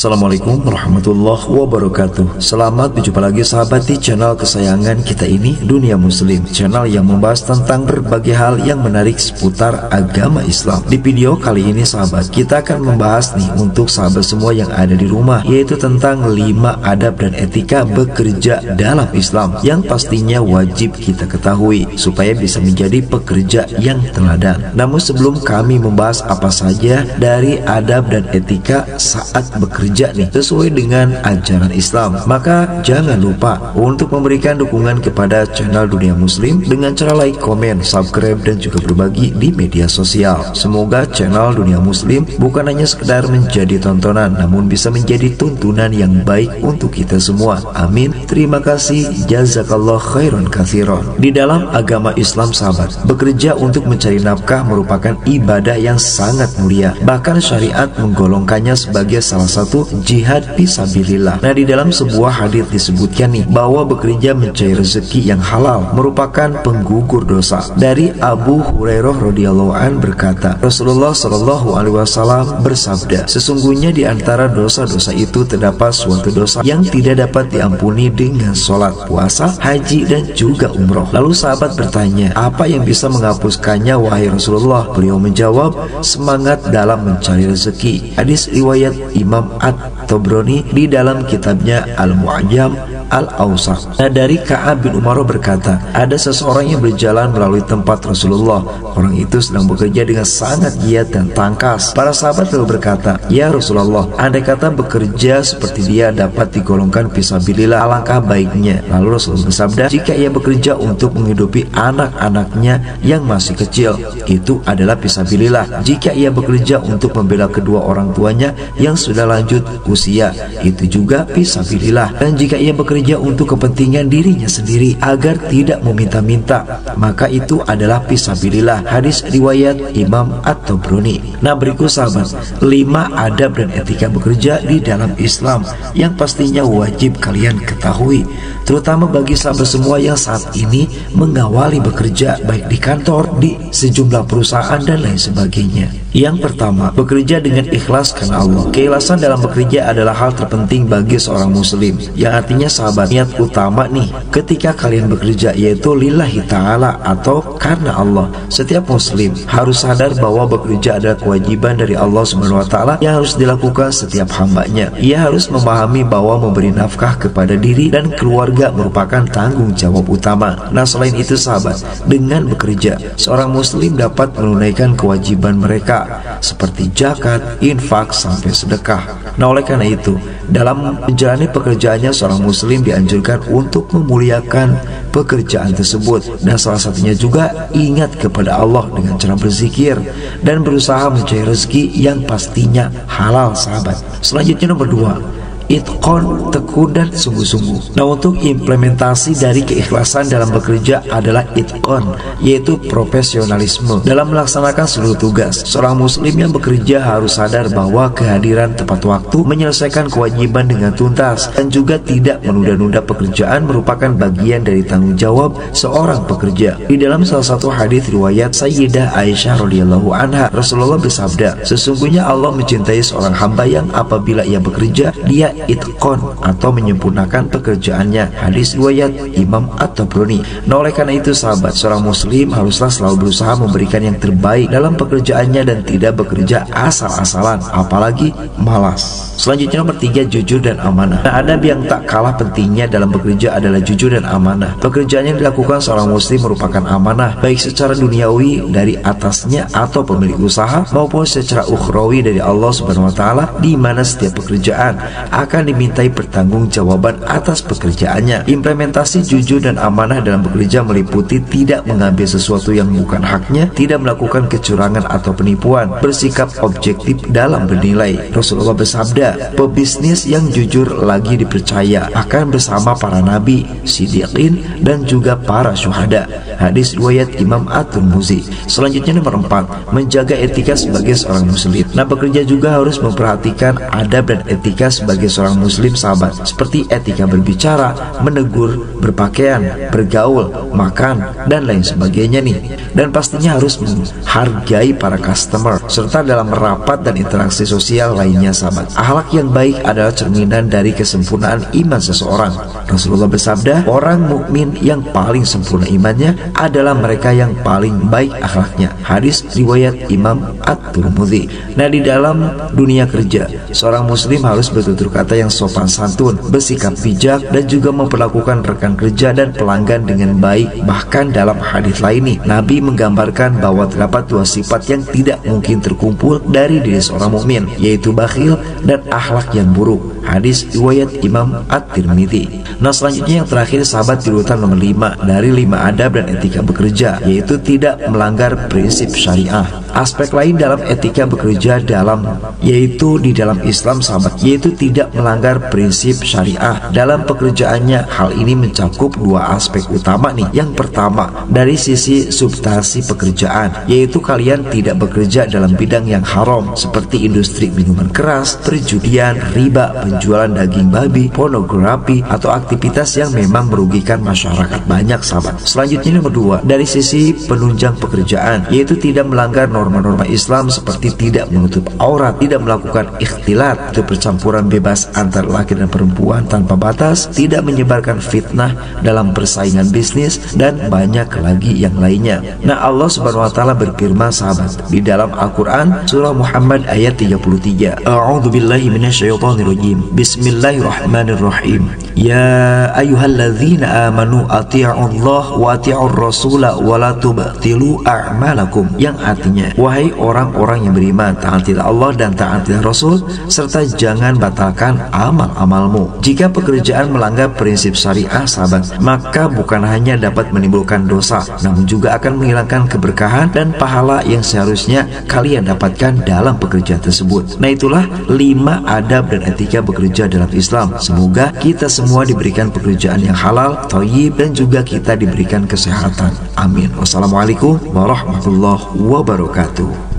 Assalamualaikum warahmatullahi wabarakatuh. Selamat berjumpa lagi sahabat di channel kesayangan kita ini, Dunia Muslim, channel yang membahas tentang berbagai hal yang menarik seputar agama Islam. Di video kali ini sahabat, kita akan membahas nih untuk sahabat semua yang ada di rumah, yaitu tentang 5 adab dan etika bekerja dalam Islam yang pastinya wajib kita ketahui supaya bisa menjadi pekerja yang teladan. Namun sebelum kami membahas apa saja dari adab dan etika saat bekerja nih sesuai dengan ajaran Islam, maka jangan lupa untuk memberikan dukungan kepada channel Dunia Muslim dengan cara like, komen, subscribe, dan juga berbagi di media sosial. Semoga channel Dunia Muslim bukan hanya sekedar menjadi tontonan, namun bisa menjadi tuntunan yang baik untuk kita semua. Amin. Terima kasih. Jazakallah khairan katsiran. Di dalam agama Islam sahabat, bekerja untuk mencari nafkah merupakan ibadah yang sangat mulia. Bahkan syariat menggolongkannya sebagai salah satu jihad fisabilillah. Nah, di dalam sebuah hadis disebutkan nih bahwa bekerja mencari rezeki yang halal merupakan penggugur dosa. Dari Abu Hurairah radhiyallahu an berkata, Rasulullah shallallahu alaihi wasallam bersabda, sesungguhnya di antara dosa-dosa itu terdapat suatu dosa yang tidak dapat diampuni dengan sholat, puasa, haji, dan juga umroh. Lalu sahabat bertanya, apa yang bisa menghapuskannya wahai Rasulullah? Beliau menjawab, semangat dalam mencari rezeki. Hadis riwayat Imam At-Tabrani di dalam kitabnya Al-Mu'jam Al-Awsat. Nah, dari Ka'ab bin Umar berkata, ada seseorang yang berjalan melalui tempat Rasulullah. Orang itu sedang bekerja dengan sangat giat dan tangkas. Para sahabat lalu berkata, ya Rasulullah, andai kata bekerja seperti dia dapat digolongkan fisabilillah, alangkah baiknya. Lalu Rasulullah bersabda, jika ia bekerja untuk menghidupi anak-anaknya yang masih kecil, itu adalah fisabilillah. Jika ia bekerja untuk membela kedua orang tuanya yang sudah lanjut usia, itu juga fisabilillah. Dan jika ia bekerja untuk kepentingan dirinya sendiri agar tidak meminta-minta, maka itu adalah fisabilillah. Hadis riwayat Imam At-Tabrani. Nah, berikut sahabat 5 adab dan etika bekerja di dalam Islam yang pastinya wajib kalian ketahui, terutama bagi sahabat semua yang saat ini mengawali bekerja baik di kantor, di sejumlah perusahaan, dan lain sebagainya. Yang pertama, bekerja dengan ikhlas karena Allah. Keikhlasan dalam bekerja adalah hal terpenting bagi seorang muslim, yang artinya sahabat, niat utama nih ketika kalian bekerja yaitu lillahi ta'ala atau karena Allah. Setiap muslim harus sadar bahwa bekerja adalah kewajiban dari Allah Subhanahu wa ta'ala yang harus dilakukan setiap hambanya. Ia harus memahami bahwa memberi nafkah kepada diri dan keluarga merupakan tanggung jawab utama. Nah, selain itu sahabat, dengan bekerja seorang muslim dapat menunaikan kewajiban mereka seperti zakat, infak, sampai sedekah. Nah, oleh karena itu, dalam menjalani pekerjaannya seorang muslim dianjurkan untuk memuliakan pekerjaan tersebut, dan salah satunya juga ingat kepada Allah dengan cara berzikir dan berusaha mencari rezeki yang pastinya halal sahabat. Selanjutnya nomor 2, itqon, tekun dan sungguh-sungguh. Nah, untuk implementasi dari keikhlasan dalam bekerja adalah itqon, yaitu profesionalisme dalam melaksanakan seluruh tugas. Seorang muslim yang bekerja harus sadar bahwa kehadiran tepat waktu, menyelesaikan kewajiban dengan tuntas, dan juga tidak menunda-nunda pekerjaan merupakan bagian dari tanggung jawab seorang pekerja. Di dalam salah satu hadis riwayat Sayyidah Aisyah radhiyallahu anha, Rasulullah bersabda, sesungguhnya Allah mencintai seorang hamba yang apabila ia bekerja, dia itqon atau menyempurnakan pekerjaannya. Hadis riwayat Imam At-Tabrani. Nah, oleh karena itu sahabat, seorang muslim haruslah selalu berusaha memberikan yang terbaik dalam pekerjaannya dan tidak bekerja asal-asalan, apalagi malas. Selanjutnya nomor 3, jujur dan amanah. Nah, adab yang tak kalah pentingnya dalam bekerja adalah jujur dan amanah. Pekerjaan yang dilakukan seorang muslim merupakan amanah, baik secara duniawi dari atasnya atau pemilik usaha, maupun secara ukhrawi dari Allah Subhanahu wa ta'ala, di mana setiap pekerjaan akan dimintai pertanggungjawaban atas pekerjaannya. Implementasi jujur dan amanah dalam bekerja meliputi tidak mengambil sesuatu yang bukan haknya, tidak melakukan kecurangan atau penipuan, bersikap objektif dalam bernilai. Rasulullah bersabda, pebisnis yang jujur lagi dipercaya akan bersama para nabi, siddiqin, dan juga para syuhada. Hadis riwayat Imam At-Tirmidzi. Selanjutnya nomor 4, menjaga etika sebagai seorang muslim. Nah, pekerja juga harus memperhatikan adab dan etika sebagai seorang muslim sahabat, seperti etika berbicara, menegur, berpakaian, bergaul, makan, dan lain sebagainya nih. Dan pastinya harus menghargai para customer serta dalam merapat dan interaksi sosial lainnya sahabat. Akhlak yang baik adalah cerminan dari kesempurnaan iman seseorang. Rasulullah bersabda, orang mukmin yang paling sempurna imannya adalah mereka yang paling baik akhlaknya. Hadis riwayat Imam At-Tirmidzi. Nah, di dalam dunia kerja, seorang muslim harus bertutur kata yang sopan santun, bersikap bijak, dan juga memperlakukan rekan kerja dan pelanggan dengan baik. Bahkan dalam hadis lain nih, Nabi menggambarkan bahwa terdapat dua sifat yang tidak mungkin terkumpul dari diri seorang mukmin, yaitu bakhil dan akhlak yang buruk. Hadis riwayat Imam At-Tirmidzi. Nah, selanjutnya yang terakhir sahabat, di urutan nomor 5 dari 5 adab dan etika bekerja, yaitu tidak melanggar prinsip syariah. Aspek lain dalam etika bekerja yaitu di dalam Islam sahabat, yaitu tidak melanggar prinsip syariah dalam pekerjaannya. Hal ini mencakup dua aspek utama nih. Yang pertama, dari sisi substansi pekerjaan, yaitu kalian tidak bekerja dalam bidang yang haram seperti industri minuman keras, perjudian, riba, penjualan daging babi, pornografi, atau aktivitas yang memang merugikan masyarakat banyak sahabat. Selanjutnya nomor 2, dari sisi penunjang pekerjaan, yaitu tidak melanggar norma-norma Islam seperti tidak menutup aurat, tidak melakukan ikhtilat, itu percampuran bebas antara laki dan perempuan tanpa batas, tidak menyebarkan fitnah dalam persaingan bisnis, dan banyak lagi yang lainnya. Nah, Allah Subhanahu wa taala berfirman sahabat di dalam Al-Qur'an surah Muhammad ayat 33. A'udzubillahi minasyaitonirrajim. Bismillahirrahmanirrahim. Ya ayyuhalladzina amanu athi'ullaha wa athi'ur rasula wa la tubtilu a'malakum, yang artinya, wahai orang-orang yang beriman, taatilah Allah dan taatilah Rasul, serta jangan batalkan amal-amalmu. Jika pekerjaan melanggar prinsip syariah sahabat, maka bukan hanya dapat menimbulkan dosa, namun juga akan menghilangkan keberkahan dan pahala yang seharusnya kalian dapatkan dalam pekerjaan tersebut. Nah, itulah 5 adab dan etika bekerja dalam Islam. Semoga kita semua diberikan pekerjaan yang halal, thayyib, dan juga kita diberikan kesehatan. Amin. Wassalamualaikum warahmatullahi wabarakatuh.